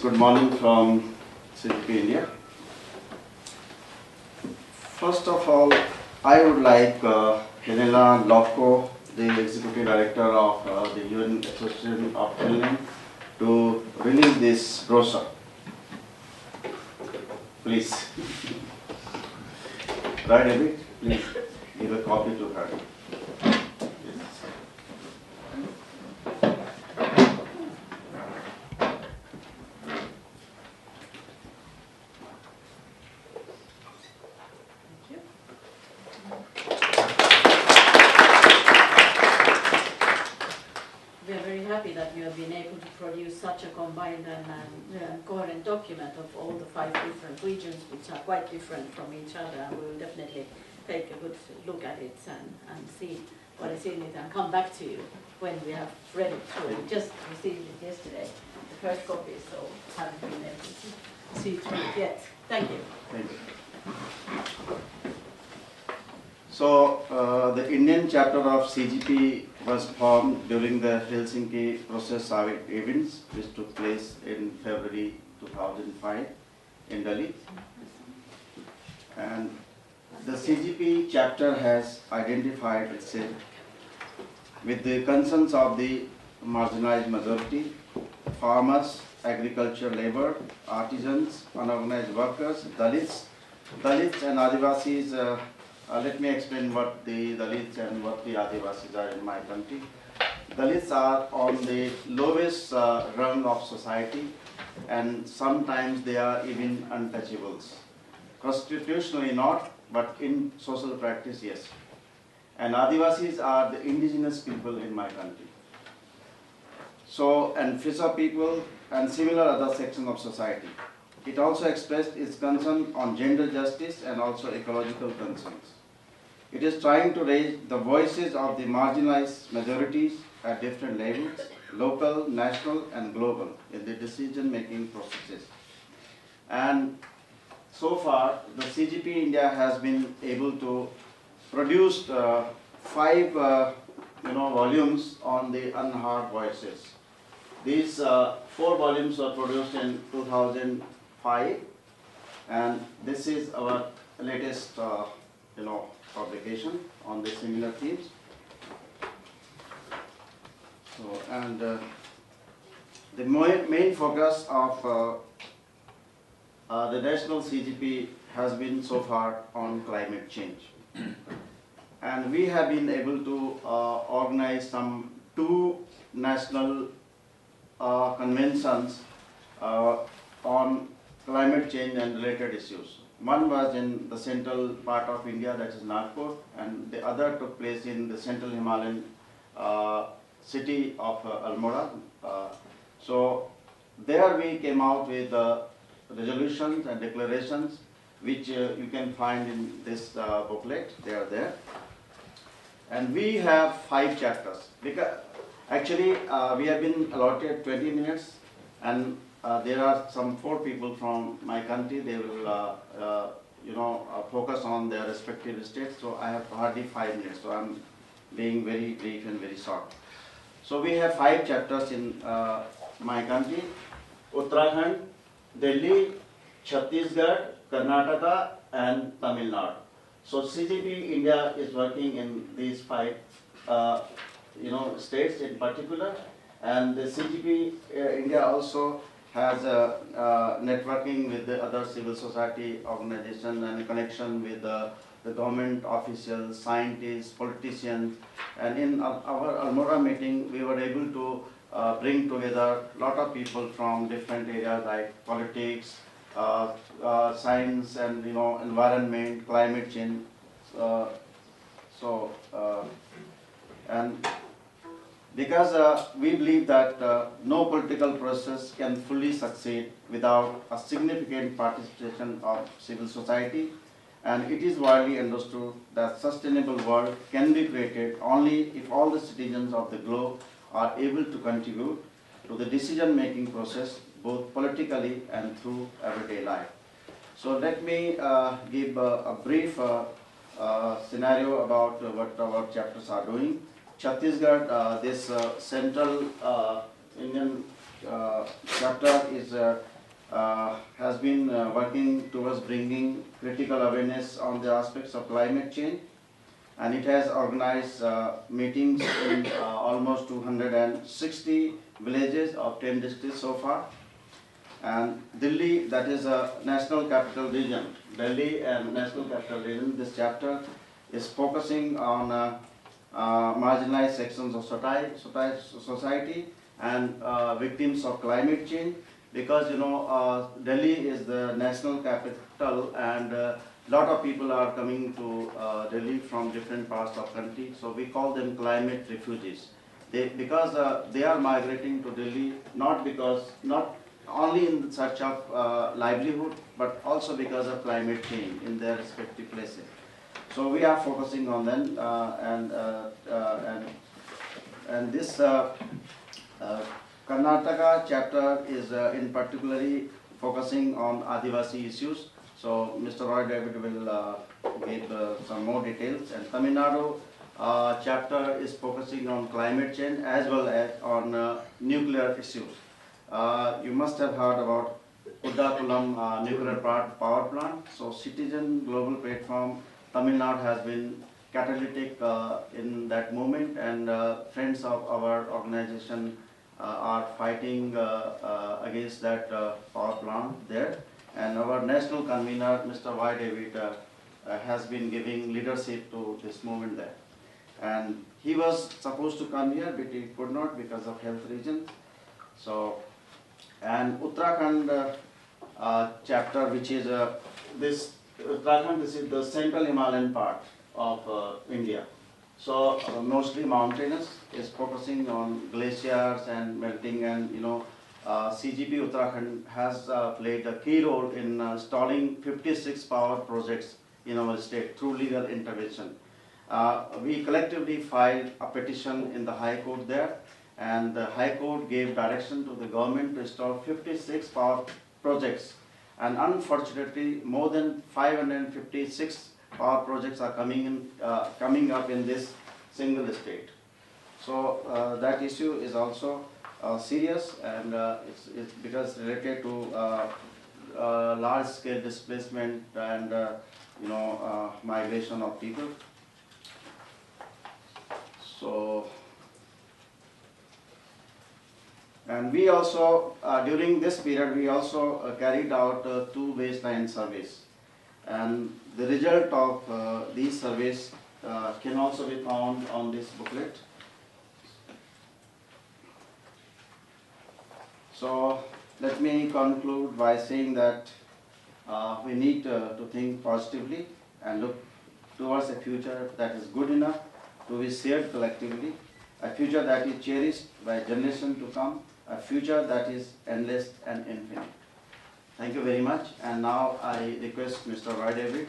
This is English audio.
Good morning from CGP India. First of all, I would like Helena Lofko, the Executive Director of the UN Association of Finland, to release this brochure. Please. Right, David? Please give a copy to her. That you have been able to produce such a combined and coherent document of all the 5 different regions, which are quite different from each other. And we will definitely take a good look at it and see what is in it and come back to you when we have read it through. We just received it yesterday, the first copy, so haven't been able to see through it yet. Thank you. Thank you. So, the Indian chapter of CGP was formed during the Helsinki Process events, which took place in February 2005 in Delhi. And the CGP chapter has identified itself with the concerns of the marginalized majority, farmers, agriculture labor, artisans, unorganized workers, Dalits and Adivasis. Let me explain what the Dalits and what the Adivasis are in my country. Dalits are on the lowest rung of society, and sometimes they are even untouchables. Constitutionally not, but in social practice, yes. And Adivasis are the indigenous people in my country. So, and Fisa people and similar other sections of society. It also expressed its concern on gender justice and also ecological concerns. It is trying to raise the voices of the marginalized majorities at different levels, local, national, and global, in the decision-making processes. And so far, the CGP India has been able to produce 5 volumes on the unheard voices. These 4 volumes were produced in 2005, and this is our latest publication on the similar themes. So, and the main focus of the national CGP has been so far on climate change. And we have been able to organize some 2 national conventions on climate change and related issues. One was in the central part of India, that is Nagpur, and the other took place in the central Himalayan city of Almora. So there we came out with resolutions and declarations, which you can find in this booklet. They are there. And we have 5 chapters. Because actually, we have been allotted 20 minutes, and there are some 4 people from my country. They will, focus on their respective states. So I have hardly 5 minutes. So I'm being very brief and very short. So we have 5 chapters in my country: Uttarakhand, Delhi, Chhattisgarh, Karnataka, and Tamil Nadu. So CGP India is working in these 5, states in particular, and the CGP India also has networking with the other civil society organizations and connection with the government officials, scientists, politicians. And in our Almora meeting, we were able to bring together a lot of people from different areas like politics, science, and environment, climate change. And because we believe that no political process can fully succeed without a significant participation of civil society, and it is widely understood that sustainable world can be created only if all the citizens of the globe are able to contribute to the decision-making process, both politically and through everyday life. So let me give a brief scenario about what our chapters are doing. Chhattisgarh, this central Indian chapter is has been working towards bringing critical awareness on the aspects of climate change, and it has organized meetings in almost 260 villages of 10 districts so far. And Delhi, that is a national capital region, Delhi and national capital region, this chapter is focusing on marginalized sections of society and victims of climate change, because Delhi is the national capital, and lot of people are coming to Delhi from different parts of country, so we call them climate refugees. Because they are migrating to Delhi not only in search of livelihood, but also because of climate change in their respective places. So we are focusing on them, and this Karnataka chapter is in particularly focusing on Adivasi issues. So Mr. Roy David will give some more details. And Tamil Nadu chapter is focusing on climate change as well as on nuclear issues. You must have heard about Uddakulam nuclear power plant. So Citizen Global Platform Tamil Nadu has been catalytic in that movement, and friends of our organization are fighting against that power plant there. And our national convener, Mr. Y. David, has been giving leadership to this movement there. And he was supposed to come here, but he could not because of health reasons. So, and Uttarakhand chapter, which is this Uttarakhand, this is the central Himalayan part of India. So mostly mountainous, is focusing on glaciers and melting, and CGP Uttarakhand has played a key role in installing 56 power projects in our state through legal intervention. We collectively filed a petition in the High Court there, and the High Court gave direction to the government to install 56 power projects. And unfortunately, more than 556 power projects are coming up in this single state. So that issue is also serious, and it's because related to large-scale displacement and migration of people. So, and we also during this period we also carried out 2 baseline surveys, and the result of these surveys can also be found on this booklet. So let me conclude by saying that we need to think positively and look towards a future that is good enough to be shared collectively, a future that is cherished by generation to come, a future that is endless and infinite. Thank you very much, and now I request Mr. Roy David